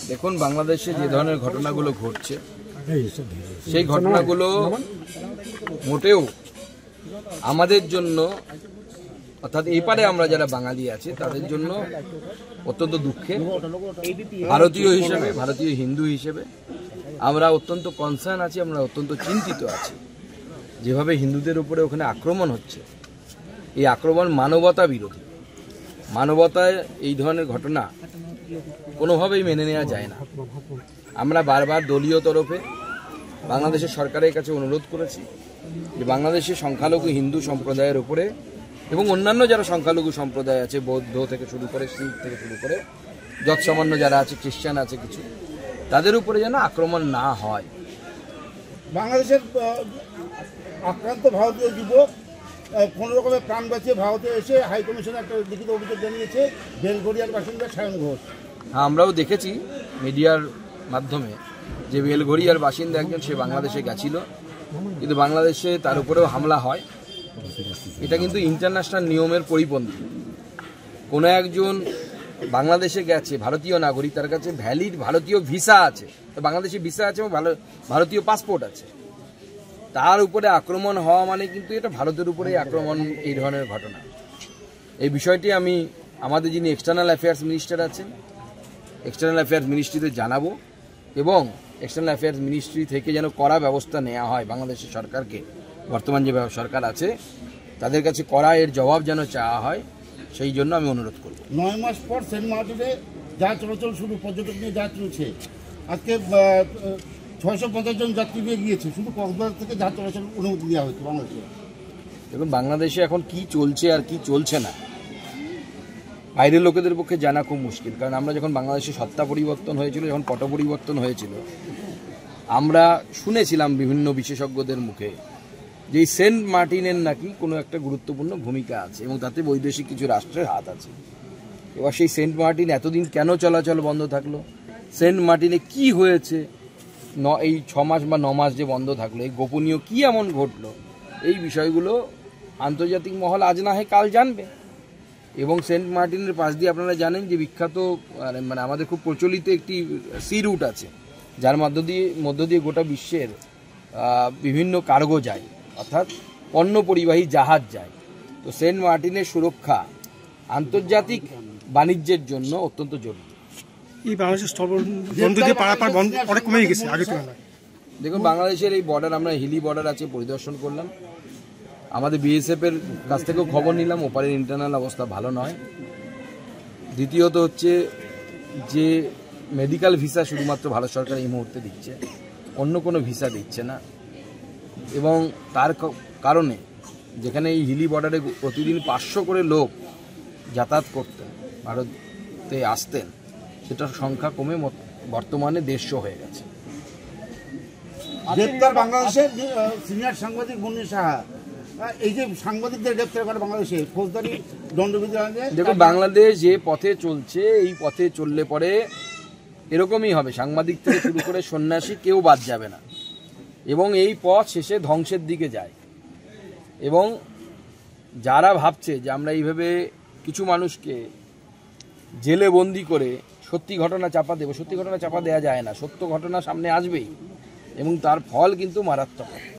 দেখুন, বাংলাদেশে যে ধরনের ঘটনাগুলো ঘটছে সেই ঘটনাগুলো মোটেও আমাদের জন্য, অর্থাৎ এই পারে আমরা যারা বাঙালি আছি তাদের জন্য অত্যন্ত দুঃখের। ভারতীয় হিসেবে, ভারতীয় হিন্দু হিসেবে আমরা অত্যন্ত কনসার্ন আছি, আমরা অত্যন্ত চিন্তিত আছি। যেভাবে হিন্দুদের উপরে ওখানে আক্রমণ হচ্ছে, এই আক্রমণ মানবতা বিরোধী। মানবতায় এই ধরনের ঘটনা কোনোভাবেই মেনে নেওয়া যায় না। আমরা বারবার দলীয় তরফে বাংলাদেশের সরকারের কাছে অনুরোধ করেছি যে বাংলাদেশের সংখ্যালঘু হিন্দু সম্প্রদায়ের উপরে এবং অন্যান্য যারা সংখ্যালঘু সম্প্রদায় আছে, বৌদ্ধ থেকে শুরু করে, শিখ থেকে শুরু করে যৎসামান্য যারা আছে, খ্রিস্টান আছে কিছু, তাদের উপরে যেন আক্রমণ না হয়। বাংলাদেশের আক্রান্ত ভারতীয় যুবক কোনো রকমের প্রাণ বাঁচিয়ে ভারতে এসে হাইকমিশনে একটা লিখিত অভিযোগ জানিয়েছে বেলঘরিয়ার বাসিন্দা সায়ন ঘোষ। হ্যাঁ, আমরাও দেখেছি মিডিয়ার মাধ্যমে যে বেলঘরিয়ার বাসিন্দা একজন, সে বাংলাদেশে গেছিল, কিন্তু বাংলাদেশে তার উপরেও হামলা হয়। এটা কিন্তু ইন্টারন্যাশনাল নিয়মের পরিপন্থী। কোনো একজন বাংলাদেশে গেছে, ভারতীয় নাগরিক, তার কাছে ভ্যালিড ভারতীয় ভিসা আছে, তো বাংলাদেশি ভিসা আছে এবং ভারতীয় পাসপোর্ট আছে, তার উপরে আক্রমণ হওয়া মানে কিন্তু এটা ভারতের উপরেই আক্রমণ। এই ধরনের ঘটনা, এই বিষয়টি আমি আমাদের যিনি এক্সটার্নাল অ্যাফেয়ার্স মিনিস্টার আছেন, এক্সটার্নাল অ্যাফেয়ার্স মিনিস্ট্রিতে জানাবো এবং এক্সটার্নাল অ্যাফেয়ার্স মিনিস্ট্রি থেকে যেন কড়া ব্যবস্থা নেওয়া হয়। বাংলাদেশের সরকারকে, বর্তমান যে সরকার আছে তাদের কাছে কড়া এর জবাব যেন চাওয়া হয়, সেই জন্য আমি অনুরোধ করব। 9 মাস পর সেন্ট মার্টিনে জাহাজ চলাচল শুরু, পর্যটক নিয়ে জাহাজ চলছে। আজকে 650 জন যাত্রী নিয়ে গিয়েছে, শুধু কক্সবাজার থেকে জাহাজ চলাচল অনুমতি দেওয়া হয়েছে বাংলাদেশে। দেখুন, বাংলাদেশে এখন কি চলছে আর কি চলছে না বাইরের লোকেদের পক্ষে জানা খুব মুশকিল। কারণ আমরা যখন বাংলাদেশে সত্তা পরিবর্তন হয়েছিল, যখন পট পরিবর্তন হয়েছিল, আমরা শুনেছিলাম বিভিন্ন বিশেষজ্ঞদের মুখে যে সেন্ট মার্টিনের নাকি কোনো একটা গুরুত্বপূর্ণ ভূমিকা আছে এবং তাতে বৈদেশিক কিছু রাষ্ট্রের হাত আছে। এবার সেই সেন্ট মার্টিন এতদিন কেন চলাচল বন্ধ থাকলো, সেন্ট মার্টিনে কি হয়েছে, এই 6 মাস বা 9 মাস যে বন্ধ থাকলো, এই গোপনীয় কি এমন ঘটলো, এই বিষয়গুলো আন্তর্জাতিক মহল আজ না হয় কাল জানবে। এবং সেন্ট মার্টিনের পাশ দিয়ে আপনারা জানেন যে বিখ্যাত, মানে আমাদের খুব প্রচলিত একটি সি রুট আছে, যার মধ্য দিয়ে গোটা বিশ্বের বিভিন্ন কার্গো যায়, অর্থাৎ পণ্য পরিবাহী জাহাজ যায়। তো সেন্ট মার্টিনের সুরক্ষা আন্তর্জাতিক বাণিজ্যের জন্য অত্যন্ত জরুরি। এই বাংলাদেশের স্থলবন্দর দিয়ে পারাপার অনেক কমে গেছে আগে তুলনায়। দেখুন, বাংলাদেশের এই বর্ডার, আমরা হিলি বর্ডার আছে, পরিদর্শন করলাম, আমাদের বিএসএফ এর কাছ থেকেও খবর নিলাম, ওপারের ইন্টারনাল অবস্থা ভালো নয়। দ্বিতীয়ত হচ্ছে যে মেডিকেল ভিসা শুধুমাত্র ভারত সরকার এই মুহূর্তে দিচ্ছে, অন্য কোনো ভিসা দিচ্ছে না। এবং তার কারণে যেখানে এই হিলি বর্ডারে প্রতিদিন 500 করে লোক যাতায়াত করতেন, ভারতে আসতেন, সেটার সংখ্যা কমে বর্তমানে 150 হয়ে গেছে। গ্রেপ্তার বাংলাদেশের সিনিয়র সাংবাদিক মুন্নি সাহা, এই যে সাংবাদিকদের গ্রেপ্তার করে বাংলাদেশে ফৌজদারি দণ্ডবিধি। দেখুন, বাংলাদেশ যে পথে চলছে, এই পথে চললে পরে এরকমই হবে, সাংবাদিক থেকে শুরু করে সন্ন্যাসী কেউ বাদ যাবে না এবং এই পথ শেষে ধ্বংসের দিকে যায়। এবং যারা ভাবছে যে আমরা এইভাবে কিছু মানুষকে জেলে বন্দি করে সত্যি ঘটনা চাপা দেবো, সত্যি ঘটনা চাপা দেওয়া যায় না, সত্য ঘটনা সামনে আসবেই এবং তার ফল কিন্তু মারাত্মক।